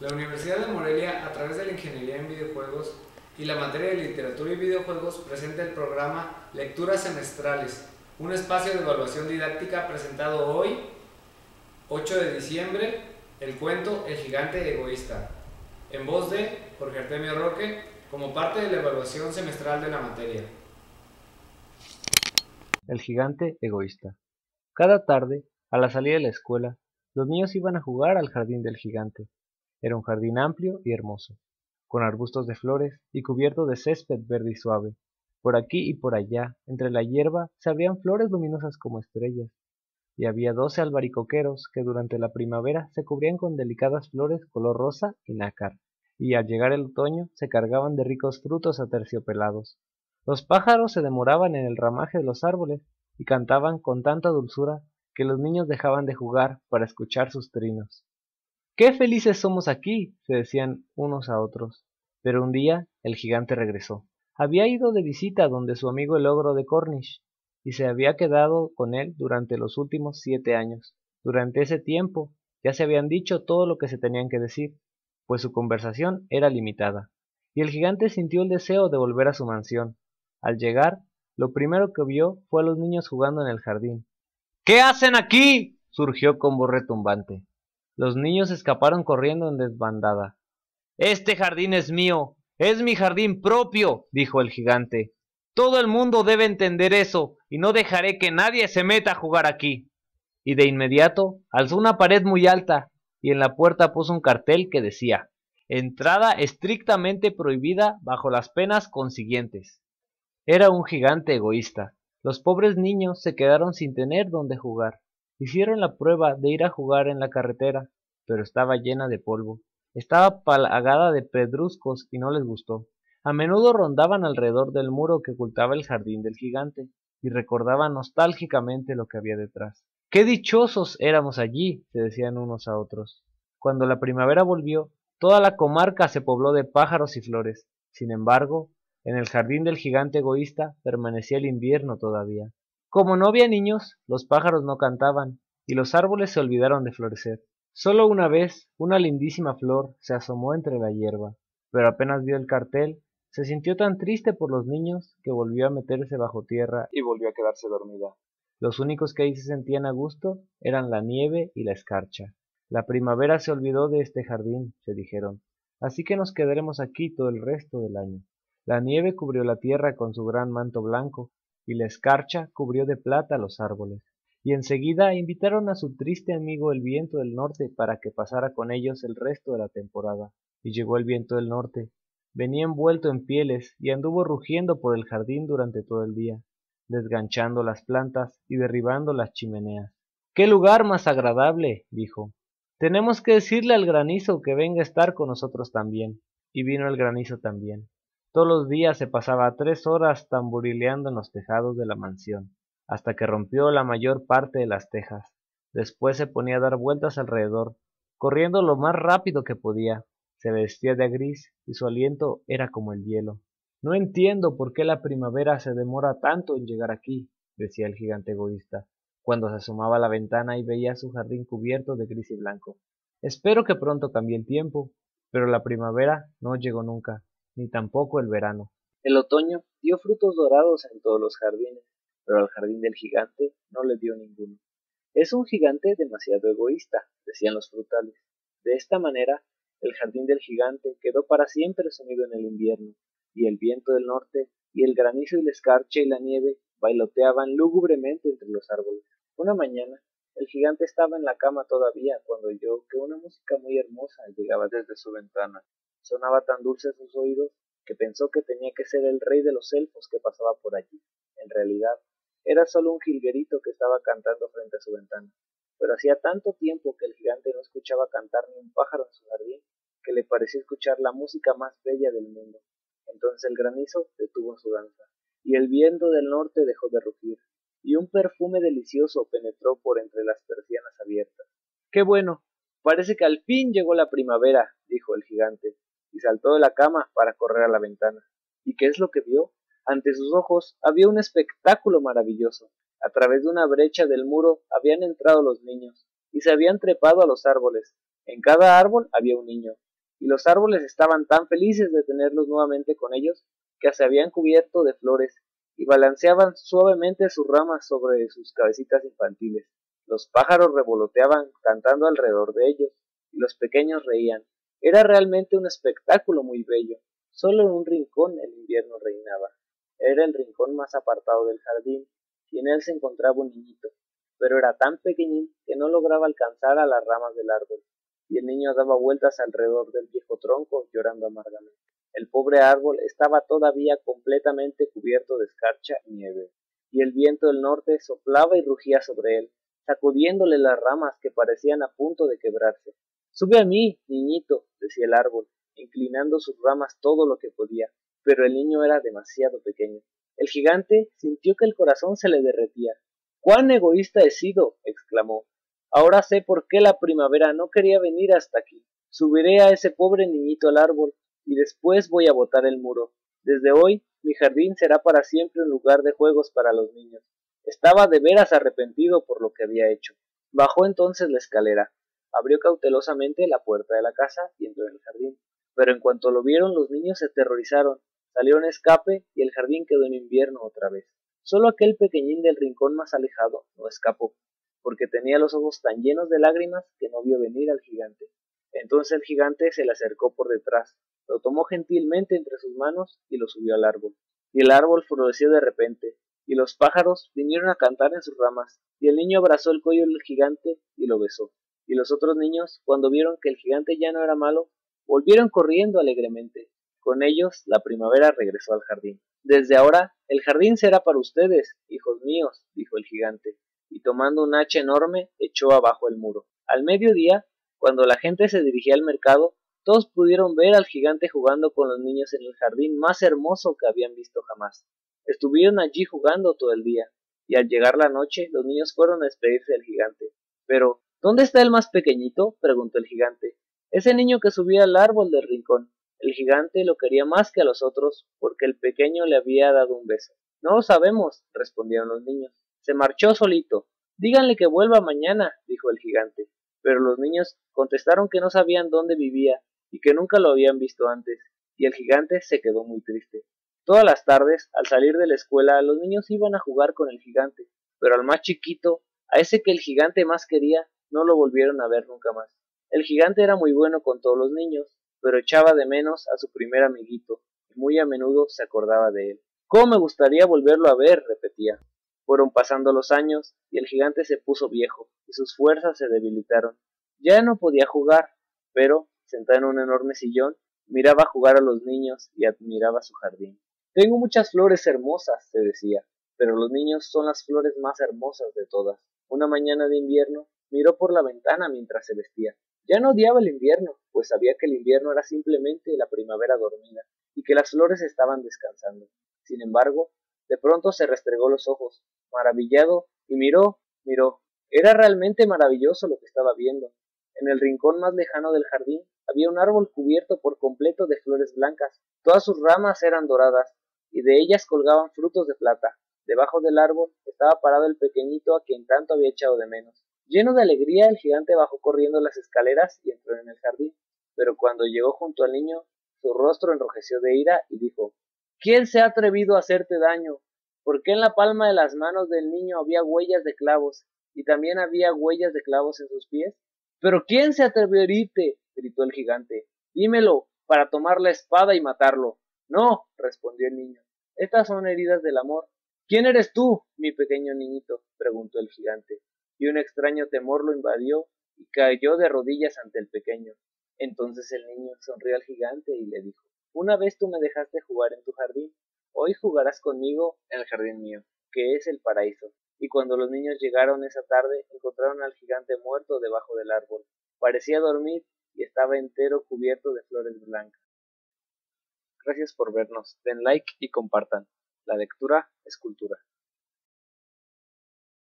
La Universidad de Morelia, a través de la Ingeniería en Videojuegos y la materia de Literatura y Videojuegos, presenta el programa Lecturas Semestrales, un espacio de evaluación didáctica presentado hoy, 8 de diciembre, el cuento El Gigante Egoísta, en voz de Jorge Artemio Roque, como parte de la evaluación semestral de la materia. El gigante egoísta. Cada tarde, a la salida de la escuela, los niños iban a jugar al jardín del gigante. Era un jardín amplio y hermoso, con arbustos de flores y cubierto de césped verde y suave. Por aquí y por allá, entre la hierba, se abrían flores luminosas como estrellas, y había 12 albaricoqueros que durante la primavera se cubrían con delicadas flores color rosa y nácar, y al llegar el otoño se cargaban de ricos frutos aterciopelados. Los pájaros se demoraban en el ramaje de los árboles y cantaban con tanta dulzura que los niños dejaban de jugar para escuchar sus trinos. ¡Qué felices somos aquí!, se decían unos a otros. Pero un día el gigante regresó. Había ido de visita donde su amigo el ogro de Cornish, y se había quedado con él durante los últimos 7 años. Durante ese tiempo ya se habían dicho todo lo que se tenían que decir, pues su conversación era limitada, y el gigante sintió el deseo de volver a su mansión. Al llegar, lo primero que vio fue a los niños jugando en el jardín. ¿Qué hacen aquí?, surgió con voz retumbante. Los niños escaparon corriendo en desbandada. Este jardín es mío, es mi jardín propio, dijo el gigante. Todo el mundo debe entender eso, y no dejaré que nadie se meta a jugar aquí. Y de inmediato alzó una pared muy alta, y en la puerta puso un cartel que decía: entrada estrictamente prohibida bajo las penas consiguientes. Era un gigante egoísta. Los pobres niños se quedaron sin tener dónde jugar. Hicieron la prueba de ir a jugar en la carretera, pero estaba llena de polvo. Estaba plagada de pedruscos y no les gustó. A menudo rondaban alrededor del muro que ocultaba el jardín del gigante y recordaban nostálgicamente lo que había detrás. ¡Qué dichosos éramos allí!, se decían unos a otros. Cuando la primavera volvió, toda la comarca se pobló de pájaros y flores. Sin embargo, en el jardín del gigante egoísta permanecía el invierno todavía. Como no había niños, los pájaros no cantaban, y los árboles se olvidaron de florecer. Solo una vez, una lindísima flor se asomó entre la hierba, pero apenas vio el cartel, se sintió tan triste por los niños que volvió a meterse bajo tierra y volvió a quedarse dormida. Los únicos que ahí se sentían a gusto eran la nieve y la escarcha. La primavera se olvidó de este jardín, se dijeron, así que nos quedaremos aquí todo el resto del año. La nieve cubrió la tierra con su gran manto blanco, y la escarcha cubrió de plata los árboles. Y enseguida invitaron a su triste amigo el viento del norte para que pasara con ellos el resto de la temporada. Y llegó el viento del norte. Venía envuelto en pieles y anduvo rugiendo por el jardín durante todo el día, desganchando las plantas y derribando las chimeneas. ¡Qué lugar más agradable!, dijo. Tenemos que decirle al granizo que venga a estar con nosotros también. Y vino el granizo también. Todos los días se pasaba 3 horas tamborileando en los tejados de la mansión, hasta que rompió la mayor parte de las tejas. Después se ponía a dar vueltas alrededor, corriendo lo más rápido que podía. Se vestía de gris y su aliento era como el hielo. No entiendo por qué la primavera se demora tanto en llegar aquí, decía el gigante egoísta, cuando se asomaba a la ventana y veía su jardín cubierto de gris y blanco. Espero que pronto cambie el tiempo, pero la primavera no llegó nunca, ni tampoco el verano. El otoño dio frutos dorados en todos los jardines, pero al jardín del gigante no le dio ninguno. Es un gigante demasiado egoísta, decían los frutales. De esta manera, el jardín del gigante quedó para siempre sumido en el invierno, y el viento del norte, y el granizo y la escarcha y la nieve bailoteaban lúgubremente entre los árboles. Una mañana, el gigante estaba en la cama todavía cuando oyó que una música muy hermosa llegaba desde su ventana. Sonaba tan dulce a sus oídos que pensó que tenía que ser el rey de los elfos que pasaba por allí. En realidad, era solo un jilguerito que estaba cantando frente a su ventana. Pero hacía tanto tiempo que el gigante no escuchaba cantar ni un pájaro en su jardín, que le pareció escuchar la música más bella del mundo. Entonces el granizo detuvo su danza, y el viento del norte dejó de rugir, y un perfume delicioso penetró por entre las persianas abiertas. ¡Qué bueno! Parece que al fin llegó la primavera, dijo el gigante, y saltó de la cama para correr a la ventana. ¿Y qué es lo que vio? Ante sus ojos había un espectáculo maravilloso. A través de una brecha del muro habían entrado los niños, y se habían trepado a los árboles. En cada árbol había un niño, y los árboles estaban tan felices de tenerlos nuevamente con ellos que se habían cubierto de flores y balanceaban suavemente sus ramas sobre sus cabecitas infantiles. Los pájaros revoloteaban cantando alrededor de ellos y los pequeños reían. Era realmente un espectáculo muy bello. Solo en un rincón el invierno reinaba. Era el rincón más apartado del jardín y en él se encontraba un niñito, pero era tan pequeñín que no lograba alcanzar a las ramas del árbol, y el niño daba vueltas alrededor del viejo tronco llorando amargamente. El pobre árbol estaba todavía completamente cubierto de escarcha y nieve, y el viento del norte soplaba y rugía sobre él, sacudiéndole las ramas que parecían a punto de quebrarse. Sube a mí, niñito, decía el árbol, inclinando sus ramas todo lo que podía, pero el niño era demasiado pequeño. El gigante sintió que el corazón se le derretía. ¡Cuán egoísta he sido! Exclamó. Ahora sé por qué la primavera no quería venir hasta aquí. Subiré a ese pobre niñito al árbol y después voy a botar el muro. Desde hoy mi jardín será para siempre un lugar de juegos para los niños. Estaba de veras arrepentido por lo que había hecho. Bajó entonces la escalera, abrió cautelosamente la puerta de la casa y entró en el jardín. Pero en cuanto lo vieron los niños se aterrorizaron, salieron a escape y el jardín quedó en invierno otra vez. Solo aquel pequeñín del rincón más alejado no escapó, porque tenía los ojos tan llenos de lágrimas que no vio venir al gigante. Entonces el gigante se le acercó por detrás, lo tomó gentilmente entre sus manos y lo subió al árbol. Y el árbol floreció de repente, y los pájaros vinieron a cantar en sus ramas, y el niño abrazó el cuello del gigante y lo besó. Y los otros niños, cuando vieron que el gigante ya no era malo, volvieron corriendo alegremente. Con ellos la primavera regresó al jardín. Desde ahora el jardín será para ustedes, hijos míos, dijo el gigante, y tomando un hacha enorme echó abajo el muro. Al mediodía, cuando la gente se dirigía al mercado, todos pudieron ver al gigante jugando con los niños en el jardín más hermoso que habían visto jamás. Estuvieron allí jugando todo el día, y al llegar la noche los niños fueron a despedirse del gigante. Pero, ¿dónde está el más pequeñito?, preguntó el gigante. Ese niño que subía al árbol del rincón. El gigante lo quería más que a los otros, porque el pequeño le había dado un beso. No lo sabemos, respondieron los niños. Se marchó solito. Díganle que vuelva mañana, dijo el gigante. Pero los niños contestaron que no sabían dónde vivía y que nunca lo habían visto antes, y el gigante se quedó muy triste. Todas las tardes, al salir de la escuela, los niños iban a jugar con el gigante, pero al más chiquito, a ese que el gigante más quería, no lo volvieron a ver nunca más. El gigante era muy bueno con todos los niños, pero echaba de menos a su primer amiguito, y muy a menudo se acordaba de él. ¿Cómo me gustaría volverlo a ver?, repetía. Fueron pasando los años, y el gigante se puso viejo, y sus fuerzas se debilitaron. Ya no podía jugar, pero, sentado en un enorme sillón, miraba jugar a los niños y admiraba su jardín. Tengo muchas flores hermosas, se decía, pero los niños son las flores más hermosas de todas. Una mañana de invierno, miró por la ventana mientras se vestía. Ya no odiaba el invierno, pues sabía que el invierno era simplemente la primavera dormida, y que las flores estaban descansando. Sin embargo, de pronto se restregó los ojos, maravillado, y miró. Era realmente maravilloso lo que estaba viendo. En el rincón más lejano del jardín había un árbol cubierto por completo de flores blancas. Todas sus ramas eran doradas, y de ellas colgaban frutos de plata. Debajo del árbol estaba parado el pequeñito a quien tanto había echado de menos. Lleno de alegría, el gigante bajó corriendo las escaleras y entró en el jardín. Pero cuando llegó junto al niño, su rostro enrojeció de ira y dijo: ¿Quién se ha atrevido a hacerte daño? ¿Por qué en la palma de las manos del niño había huellas de clavos, y también había huellas de clavos en sus pies? ¿Pero quién se atrevió a herirte?, gritó el gigante. Dímelo, para tomar la espada y matarlo. No, respondió el niño. Estas son heridas del amor. ¿Quién eres tú, mi pequeño niñito?, preguntó el gigante, y un extraño temor lo invadió y cayó de rodillas ante el pequeño. Entonces el niño sonrió al gigante y le dijo: Una vez tú me dejaste jugar en tu jardín, hoy jugarás conmigo en el jardín mío, que es el paraíso. Y cuando los niños llegaron esa tarde, encontraron al gigante muerto debajo del árbol. Parecía dormir y estaba entero cubierto de flores blancas. Gracias por vernos, den like y compartan. La lectura es cultura.